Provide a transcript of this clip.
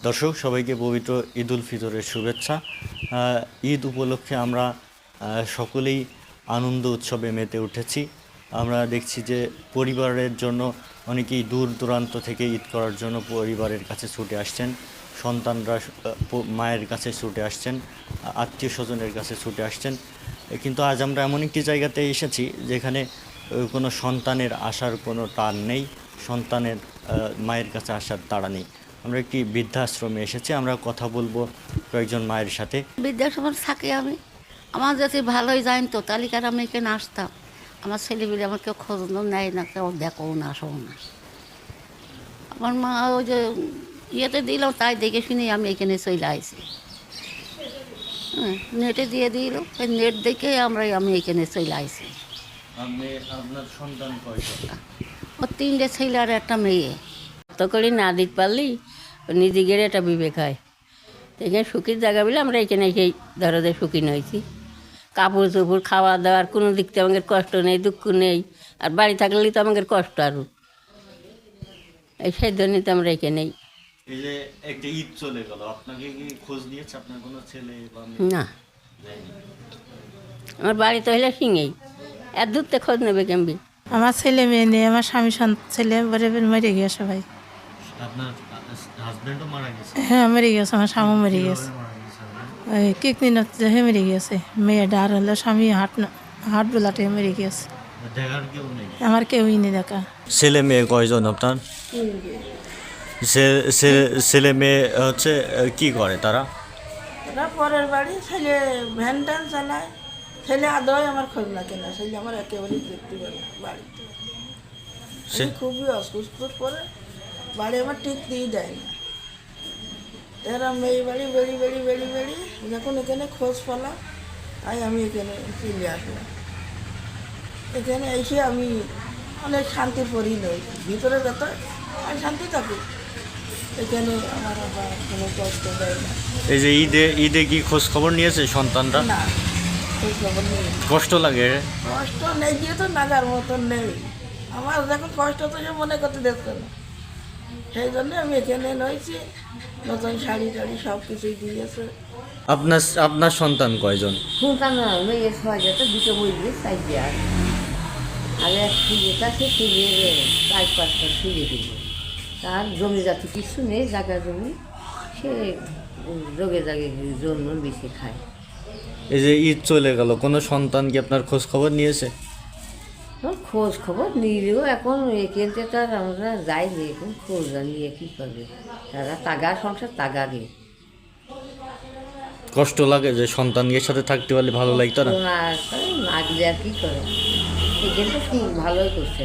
দর্শক সবাইকে পবিত্র ঈদ উল ফিতরের শুভেচ্ছা। ঈদ উপলক্ষে আমরা সকলেই আনন্দ উৎসবে মেতে উঠেছি। আমরা দেখছি যে পরিবারের জন্য অনেকেই দূর দূরান্ত থেকে ঈদ করার জন্য পরিবারের কাছে ছুটে আসছেন, সন্তানরা মায়ের কাছে ছুটে আসছেন, আত্মীয় স্বজনের কাছে ছুটে আসছেন। কিন্তু আজ আমরা এমন একটি জায়গাতে এসেছি যেখানে কোনো সন্তানের আসার কোনো টান নেই, সন্তানের মায়ের কাছে আসার তাড়া নেই। আমরা একটি বৃদ্ধাশ্রমে এসেছি, আমরা কথা বলবো কয়েকজন মায়ের সাথে। বৃদ্ধাশ্রমে থাকি আমি, আমার যদি ভালোই জানতো তালিকার আমি এখানে আসতাম। আমার ছেলেমেয়ে আমার কেউ খোঁজ নেয় না, কেউ দেখো না, আসো না। আমার মা ওই যে ইয়েতে দিল, তাই দেখে শুনে আমি এখানে চলে আসি। হ্যাঁ, নেটে দিয়ে দিল, ওই নেট দেখে আমি এখানে চলে আসি। আপনার সন্তান কয়জন? ও 3টে ছেলে আর একটা মেয়ে। তো করে না দিতে পারলি নিজে গেলে একটা বিবেক হয়। এখানে সুখীর জায়গা বলে আমরা এখানে সেই ধরো যে সুখী নয়েছি। কাপড় চোপড়, খাওয়া দাওয়ার কোনো দিক থেকে আমাদের কষ্ট নেই, দুঃখ নেই। আর বাড়ি থাকলেই তো আমাদের কষ্ট আরও। সেই জন্যই তো আমরা এখানেই। এই যে একটা ঈদ চলে গেল, আপনাকে কি খোঁজ নিয়েছে আপনার কোনো ছেলে বা না, আমার বাড়ি তো হলে সিঙেই, এর দূর থেকে খোঁজ নেবে কেমবি। আমার ছেলে মেয়ে নেই, আমার স্বামী ছেলে মরে গিয়েছে ভাই। আপনার হাজবেন্ডও মারা গেছে? হ্যাঁ, মরে গেছে, আমার স্বামী মরে গেছে। ওই কিকনিনাথ মরে গেছে। মেয়েটা আর হলো স্বামী হাট বোলাটে মরে গেছে। দেখার কেউ নেই? আমার কেউই নেই দেখা। ছেলে মেয়ে কয়জন আপনার? ছেলে মেয়ে হচ্ছে কি করে তারা? ওরা পরের বাড়ি, ছেলে ভ্যান ট্যান চালায়। ছেলে আদৌ আমার খোঁজ না কেনা, ছেলে আমার একেবারেই দেখতে পারে না বাড়িতে। সে খুবই অসুস্থ পরে বাড়ি আমার টিকতেই দেয় না। এরা মেয়ে বাড়ি বেড়ি বেড়ি বেড়ি বেড়ি যখন এখানে খোঁজ পেলাম, তাই আমি এখানে চলে আসলাম। এখানে এসে আমি অনেক শান্তি পড়ি নই, ভিতরে ভেতরে আমি শান্তি থাকি। এখানে আমার আবার কোনো কষ্ট দেয় না। এই যে ঈদে কি খোঁজ খবর নিয়েছে সন্তানরা? না, খোঁজ খবর নেই। কষ্ট লাগে? কষ্ট নেই দিয়ে তো নাগার মতন নেই। আমার যখন কষ্ট তো সে মনে করতে দেখতো না, সেই জন্য আমি এখানে নয়েছি। নতুন শাড়ি টাড়ি সব কিছুই দিয়েছে। আপনার সন্তান কয়জন? শুনতাম না, মেয়ে 6 যেতে 2টো বই দিয়ে 4 দেওয়ার আগে এক সুবিধা, সে সুবিধে 4-5টা সুবিধে দিল। তার জমি জাতি কিছু নেই, জায়গা জমি, সে যোগে জাগে জন্য বেশি খায়। এই যে ঈদ চলে গেল, কোনো সন্তান কি আপনার খোঁজ খবর নিয়েছে? খোঁজ খবর নিলেও এখন এখানতে তার আমরা যাই যে এখন খোঁজ নিয়ে কী করবে, তারা তাগার সংসার তাগারে। কষ্ট লাগে যে সন্তানের সাথে থাকতে পারলে ভালো লাগতো না? না গেলে আর কী করে, এখানটা ভালোই করছে।